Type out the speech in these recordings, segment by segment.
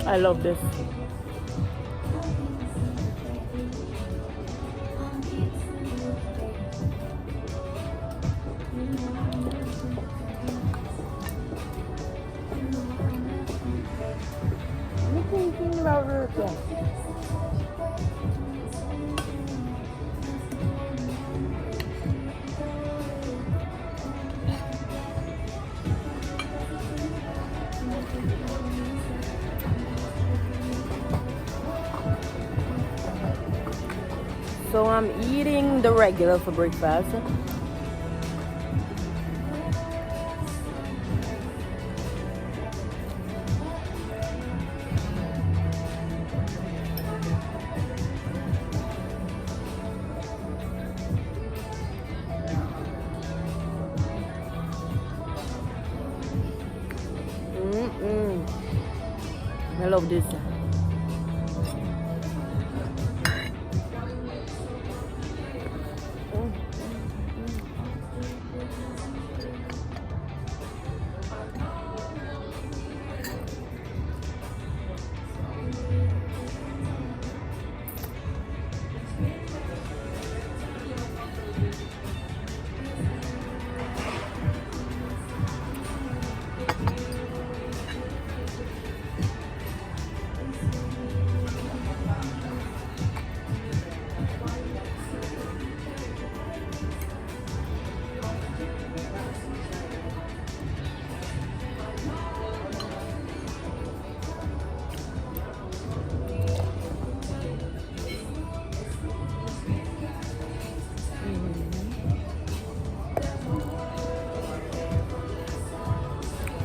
I love this. I'm thinking about it. So I'm eating the regular for breakfast. I love this.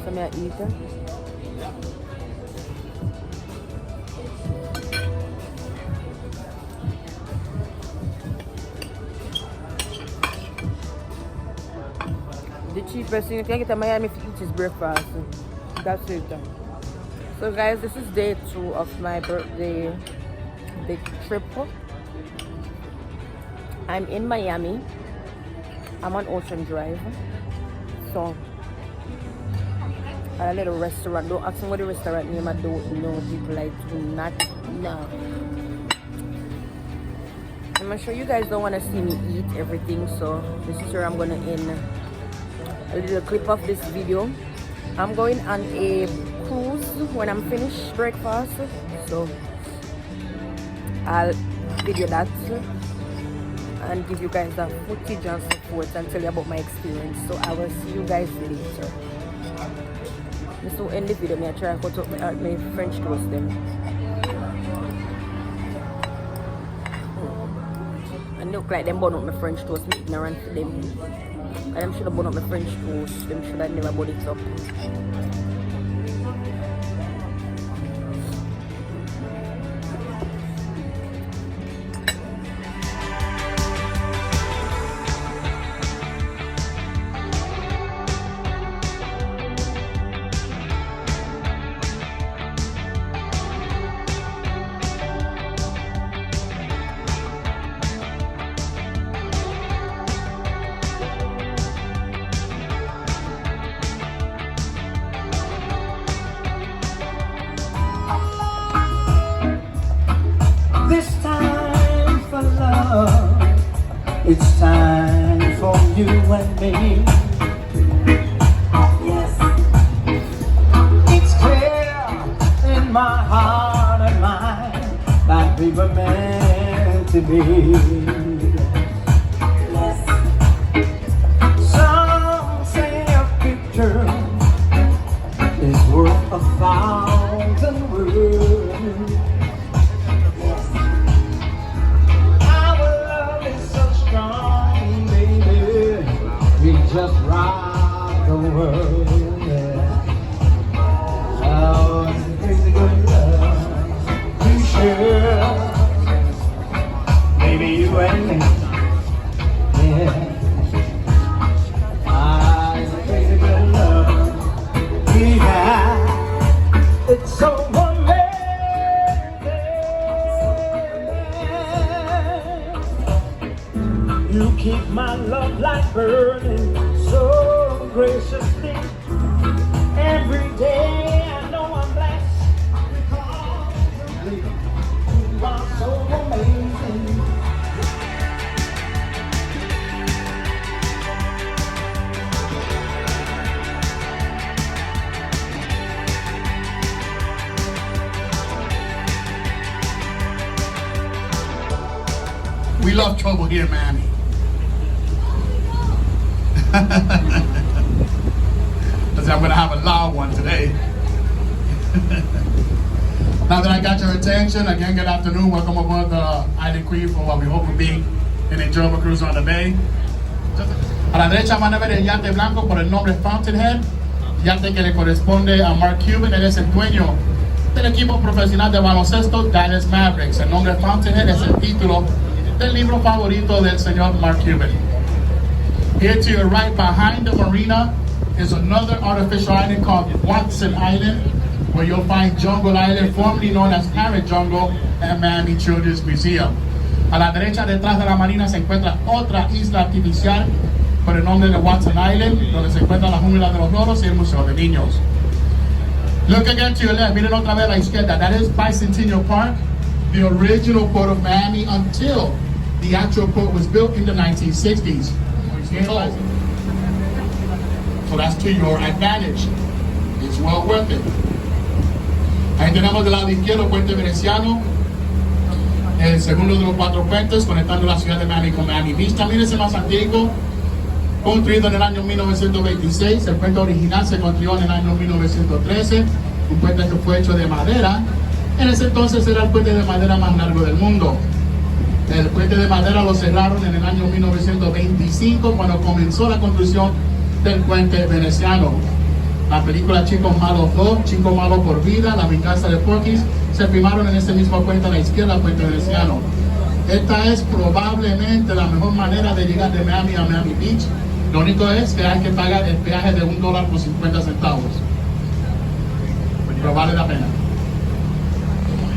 Some I eat. The cheapest thing you can get in Miami to eat is breakfast. That's it. So guys, this is day 2 of my birthday big trip. I'm in Miami. I'm on Ocean Drive. So a little restaurant. Don't ask me what the restaurant name. I don't know. People like do not know. I'm sure you guys don't want to see me eat everything, so this is where I'm gonna end a little clip of this video. I'm going on a cruise when I'm finished breakfast, so I'll video that and give you guys the footage and so forth and tell you about my experience. So I will see you guys later. This will end the video. I try and cut up my French toast them. And look like them burn up my French toast. Me ignorant for them. And them should have burn up my French toast. Them should have never burn it up. It's time for you and me. Yes. It's clear in my heart and mind that we were meant to be. Yes. Some say a picture is worth 1,000 words. Just rock the world, yeah. Oh, it's a crazy good love. You sure, maybe you and me, yeah. Ah, it's a crazy good love we have. It's so amazing. You keep my love light burning so graciously. Every day I know I'm blessed because We love trouble here in Miami. I'm going to have a loud one today. Now that I got your attention, again, good afternoon. Welcome aboard the Island Queen for what we hope will be an enjoyable cruise on the bay. A la derecha van a ver el yate blanco por el nombre Fountainhead, yate que le corresponde a Mark Cuban. Él es el dueño del equipo profesional de baloncesto Dallas Mavericks. El nombre Fountainhead es el título del libro favorito del señor Mark Cuban. Here to your right, behind the marina, is another artificial island called Watson Island, where you'll find Jungle Island, formerly known as Parrot Jungle, at Miami Children's Museum. A la derecha, detrás de la marina, se encuentra otra isla artificial por el nombre de Watson Island, donde se encuentra la jungla de los loros y el Museo de Niños. Look again to your left, miren otra vez a la izquierda. That is Bicentennial Park, the original port of Miami until the actual port was built in the 1960s. So that's to your advantage. It's well worth it. Ahí tenemos del lado izquierdo Puente Veneciano, el segundo de los 4 puentes conectando la ciudad de Miami con Miami Beach. También es el más antiguo, construido en el año 1926. El puente original se construyó en el año 1913, un puente que fue hecho de madera. En ese entonces era el puente de madera más largo del mundo. El puente de madera lo cerraron en el año 1925 cuando comenzó la construcción del puente veneciano. La película Chicos Malos 2, Chicos Malos por Vida, La Venganza de Porky's, se filmaron en ese mismo puente a la izquierda, el puente veneciano. Esta es probablemente la mejor manera de llegar de Miami a Miami Beach. Lo único es que hay que pagar el peaje de $1.50. Pero vale la pena.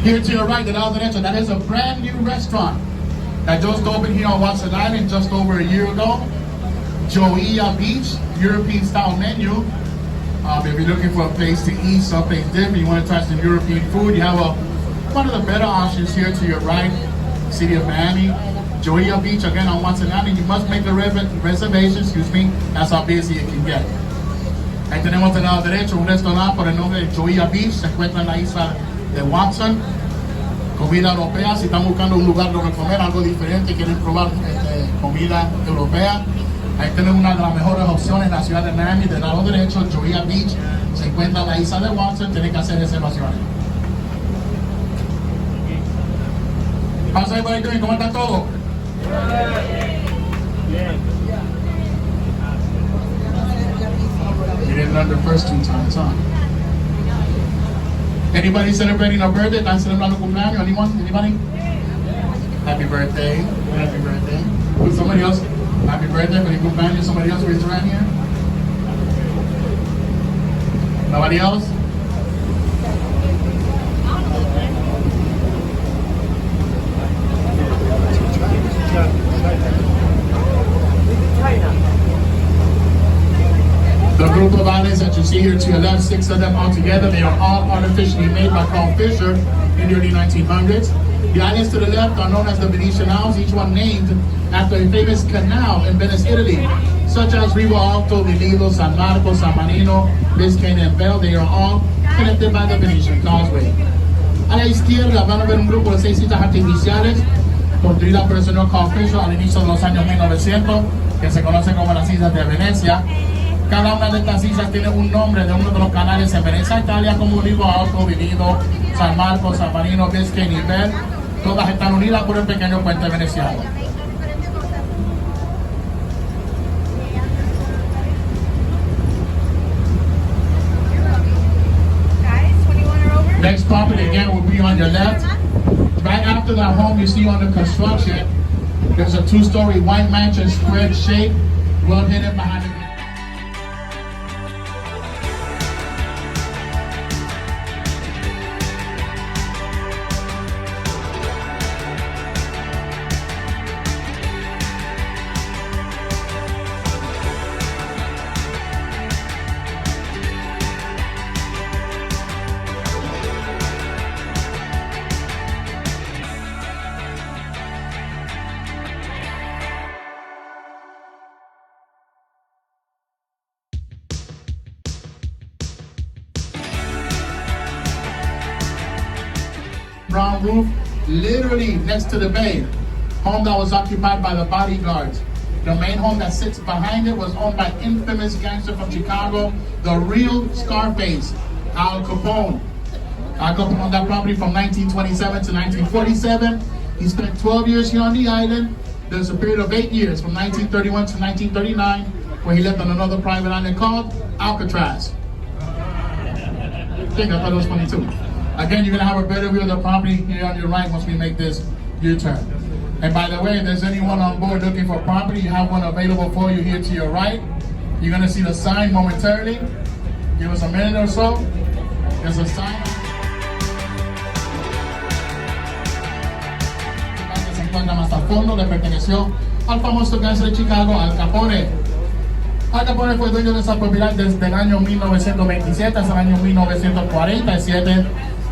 Here to your right, del lado derecho, that is a brand new restaurant that just opened here on Watson Island just over a year ago. Joia Beach, European style menu. If you're looking for a place to eat, someplace different, you want to try some European food, you have one of the better options here to your right, city of Miami. Joia Beach, again on Watson Island, you must make a reservation, that's how busy it can get. Ahí tenemos del lado derecho un restaurante por el nombre de Joia Beach, se encuentra en la isla de Watson. Comida europea, si están buscando un lugar donde comer algo diferente y quieren probar comida europea, ahí tenemos una de las mejores opciones en la ciudad de Miami. Del lado derecho, Joia Beach, se encuentra en la isla de Watson, tienen que hacer reservaciones. How's everybody doing? ¿Cómo está todo? You didn't learn the first 2 times, huh? Anybody celebrating a birthday? ¿Están celebrando cumpleaños? Anyone? Anybody? Happy birthday. Happy birthday. Somebody else? Happy birthday. Feliz cumpleaños. Somebody else raise their hand here? Nobody else? The group of islands that you see here to your left, 6 of them all together, they are all artificially made by Carl Fisher in the early 1900s. The islands to the left are known as the Venetian House, each one named after a famous canal in Venice, Italy, such as Rio Alto, Lido, San Marco, San Marino, Biscayne, and Bell. They are all connected by the Venetian Causeway. A la izquierda van a ver un grupo de 6 islas artificiales construidas por el señor Carl Fisher al inicio de los años 1900, que se conocen como las Islas de Venecia. Cada una de estas islas tiene un nombre de uno de los canales en Venecia, Italia, como Rio Alto, Lido, San Marco, San Marino, Biscayne y Bell. Todas están unidas por un pequeño puente veneciano. Next property again will be on your left. Right after that home you see under construction, there's a 2-story white mansion, square shape, well hidden behind the brown roof, literally next to the bay. home that was occupied by the bodyguards. The main home that sits behind it was owned by infamous gangster from Chicago, the real Scarface, Al Capone. Al Capone owned that property from 1927 to 1947. He spent 12 years here on the island. There's a period of 8 years, from 1931 to 1939, where he lived on another private island called Alcatraz. I think I thought it was funny too. Again, you're gonna have a better view of the property here on your right once we make this U-turn. And by the way, if there's anyone on board looking for property, you have one available for you here to your right. You're gonna see the sign momentarily. Give us a minute or so. There's a sign. Se encuentra más a fondo, le perteneció al famoso gangster de Chicago, Al Capone. Al Capone fue dueño de esa propiedad desde el año 1927 hasta el año 1947.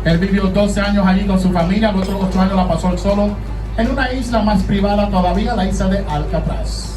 Él vivió 12 años allí con su familia, los otros 8 años la pasó él solo en una isla más privada todavía, la isla de Alcatraz.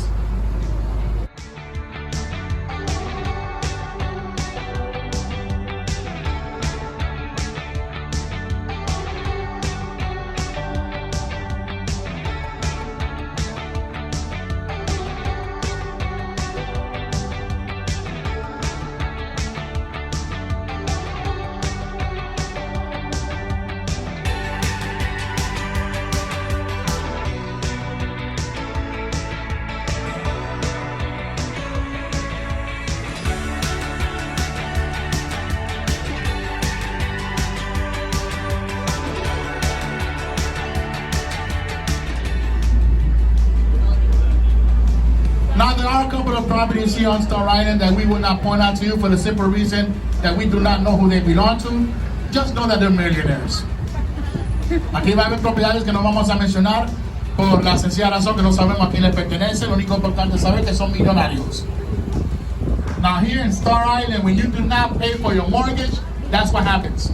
Now, there are a couple of properties here on Star Island that we will not point out to you for the simple reason that we do not know who they belong to. Just know that they're millionaires. Aquí va a haber propiedades que no vamos a mencionar por la sencilla razón que no sabemos a quién les pertenece. Lo único importante es saber que son millonarios. Now, here in Star Island, when you do not pay for your mortgage, that's what happens.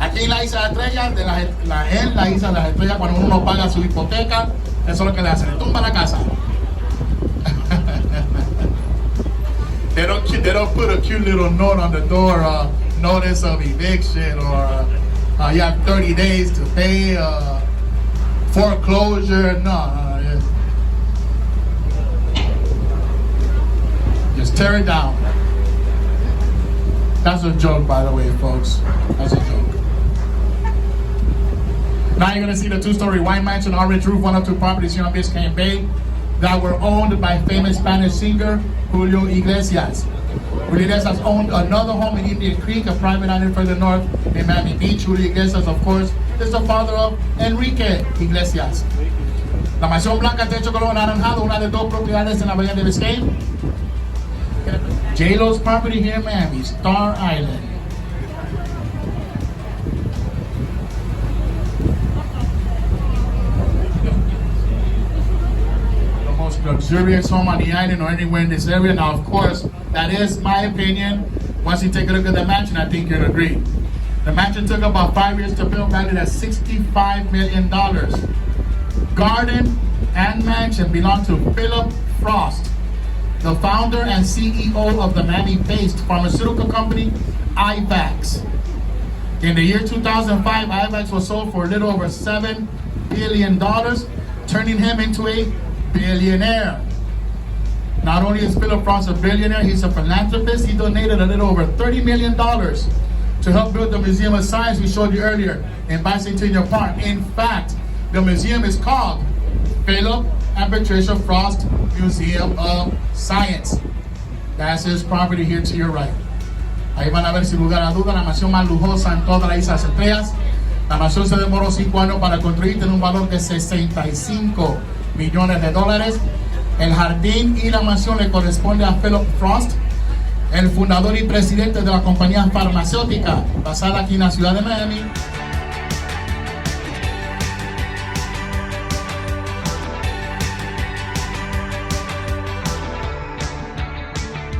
Aquí en la isla de Estrellas, en la isla de las Estrellas, cuando uno no paga su hipoteca, eso es lo que le hacen, le tumba la casa. They don't put a cute little note on the door, notice of eviction, or you have 30 days to pay, foreclosure. No. Just tear it down. That's a joke, by the way, folks. That's a joke. Now you're gonna see the 2-story wine mansion, orange roof, 1 or 2 properties here on Biscayne Bay that were owned by famous Spanish singer Julio Iglesias. Julio Iglesias owned another home in Indian Creek, a private island further north in Miami Beach. Julio Iglesias, of course, is the father of Enrique Iglesias. La mansión blanca, techo color anaranjado, una de 2 propiedades en la bahía de Biscayne. J-Lo's property here in Miami, Star Island. Luxurious home on the island or anywhere in this area. Now, of course, that is my opinion. Once you take a look at the mansion, I think you'll agree. The mansion took about 5 years to build, valued at $65 million. Garden and mansion belong to Philip Frost, the founder and CEO of the Miami-based pharmaceutical company IVAX. In the year 2005, IVAX was sold for a little over $7 billion, turning him into a billionaire. Not only is Philip Frost a billionaire, he's a philanthropist. He donated a little over $30 million to help build the Museum of Science we showed you earlier in Bicentennial Park. In fact, the museum is called Philip and Patricia Frost Museum of Science. That's his property here to your right. Ahí van a ver sin lugar a duda la mansión más lujosa en toda la isla de Estrellas. La mansión se demoró 5 años para construir, tiene un valor de $65 millones. El jardín y la mansión le corresponde a Philip Frost, el fundador y presidente de la compañía farmacéutica basada aquí en la ciudad de Miami.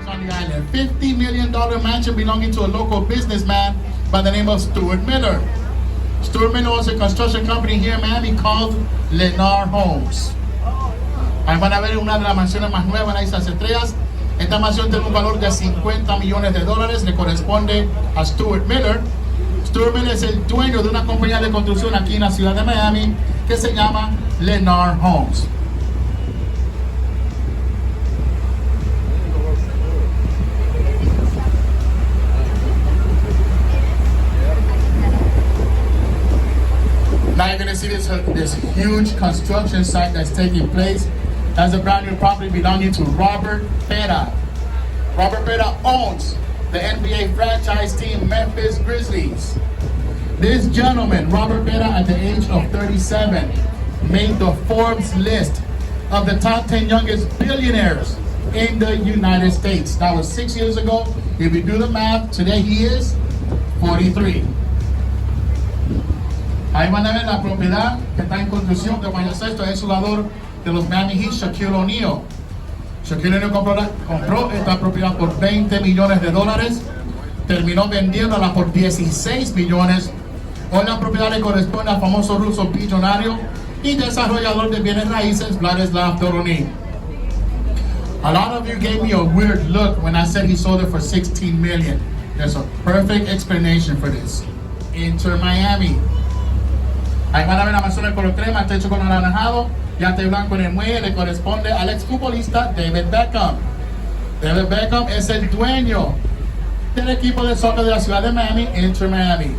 On the island, $50 million mansion belonging to a local businessman by the name of Stuart Miller. Stuart Miller owns a construction company here in Miami called Lennar Homes. Ahí van a ver una de las mansiones más nuevas en las Islas Estrellas. Esta mansión tiene un valor de $50 millones, le corresponde a Stuart Miller. Stuart Miller es el dueño de una compañía de construcción aquí en la ciudad de Miami que se llama Lennar Homes. Now you're gonna see this huge construction site that's taking place. That's a brand new property belonging to Robert Pera. Robert Pera owns the NBA franchise team Memphis Grizzlies. This gentleman, Robert Pera, at the age of 37, made the Forbes list of the top 10 youngest billionaires in the United States. That was 6 years ago. If you do the math, today he is 43. Ahí van a ver la propiedad que está en construcción de baloncesto. Es el jugador de los Miami Heat, Shaquille O'Neal. Shaquille O'Neal compró esta propiedad por $20 millones. Terminó vendiéndola por 16 millones. Hoy la propiedad le corresponde al famoso ruso billonario y desarrollador de bienes raíces, Vladislav Doronin. A lot of you gave me a weird look when I said he sold it for $16 million. There's a perfect explanation for this. Inter Miami. Ahí van a ver la mansión de color crema, techo con anaranjado, yate blanco en el muelle, le corresponde al exfutbolista David Beckham. David Beckham es el dueño del equipo de soccer de la ciudad de Miami, Inter Miami.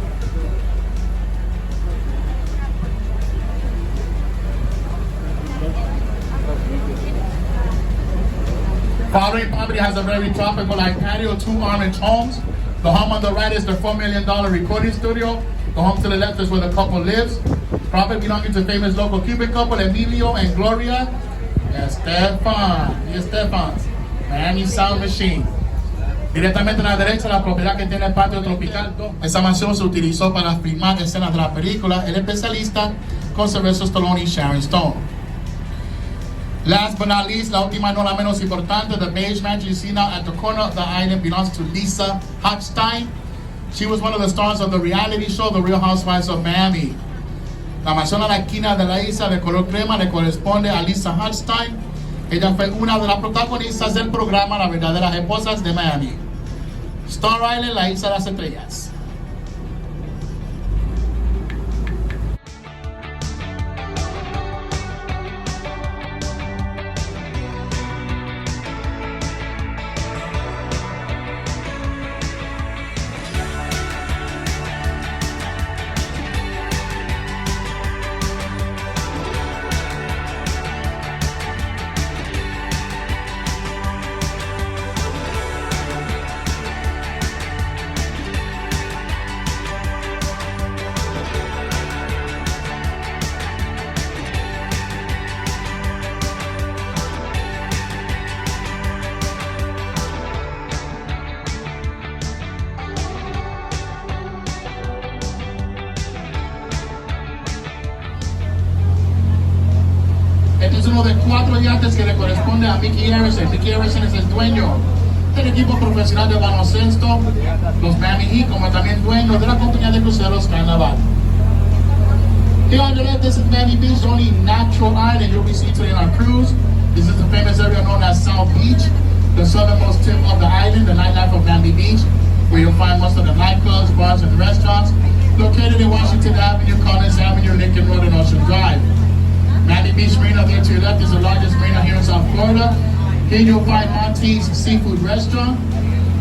Following property has a very tropical-like patio, 2 orange homes. The home on the right is the $4 million recording studio. The home to the left is where the couple lives. Property belonging to famous local Cuban couple Emilio and Gloria Estefan's Miami Sound Machine. Directamente a la derecha, la propiedad que tiene el patio tropical. Esa mansión se utilizó para filmar escenas de la película El Especialista con Sylvester Stallone y Sharon Stone. Last but not least, la última no la menos importante, the beige mansion you see now at the corner of the island belongs to Lisa Hochstein. She was one of the stars of the reality show The Real Housewives of Miami. La mansión a la esquina de la isla de color crema le corresponde a Lisa Hochstein. Ella fue una de las protagonistas del programa Las Verdaderas Esposas de Miami. Star Island, la isla de las estrellas. Este es uno de 4 yates que le corresponde a Mickey Harrison. Mickey Harrison es el dueño del equipo profesional de baloncesto, los Miami Heat, como también dueño de la compañía de cruceros Carnaval. Here on the left, this is Miami Beach, the only natural island you'll be seeing today on our cruise. This is the famous area known as South Beach, the southernmost tip of the island, the nightlife of Miami Beach, where you'll find most of the nightclubs, bars, and restaurants, located in Washington Avenue, Collins Avenue, Lincoln Road, and Ocean Drive. Miami Beach Marina there to your left is the largest marina here in South Florida. Here you'll find Monty's Seafood Restaurant,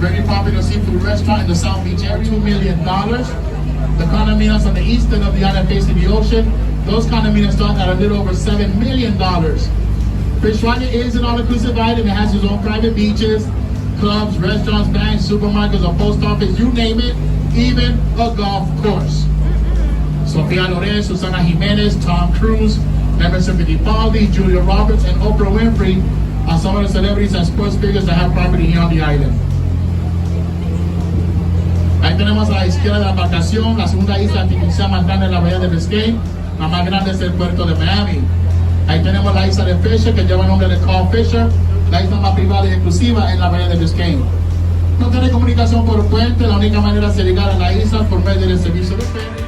very popular seafood restaurant in the South Beach area, $2 million. The condominiums on the eastern of the island facing the ocean, those condominiums start at a little over $7 million. Fitzroy is an all-inclusive island. It has its own private beaches, clubs, restaurants, banks, supermarkets, a post office, you name it, even a golf course. Sofia Loren, Susana Jimenez, Tom Cruise, Emerson Fittipaldi, Julia Roberts, and Oprah Winfrey are some of the celebrities and sports figures that have property here on the island. Ahí tenemos a la izquierda de la embarcación, la segunda isla artificial más grande en la bahía de Biscayne, la más grande es el puerto de Miami. Ahí tenemos la isla de Fisher, que lleva el nombre de Carl Fisher, la isla más privada y exclusiva en la bahía de Biscayne. No tiene comunicación por puente, la única manera de llegar a la isla por medio del servicio de ferry.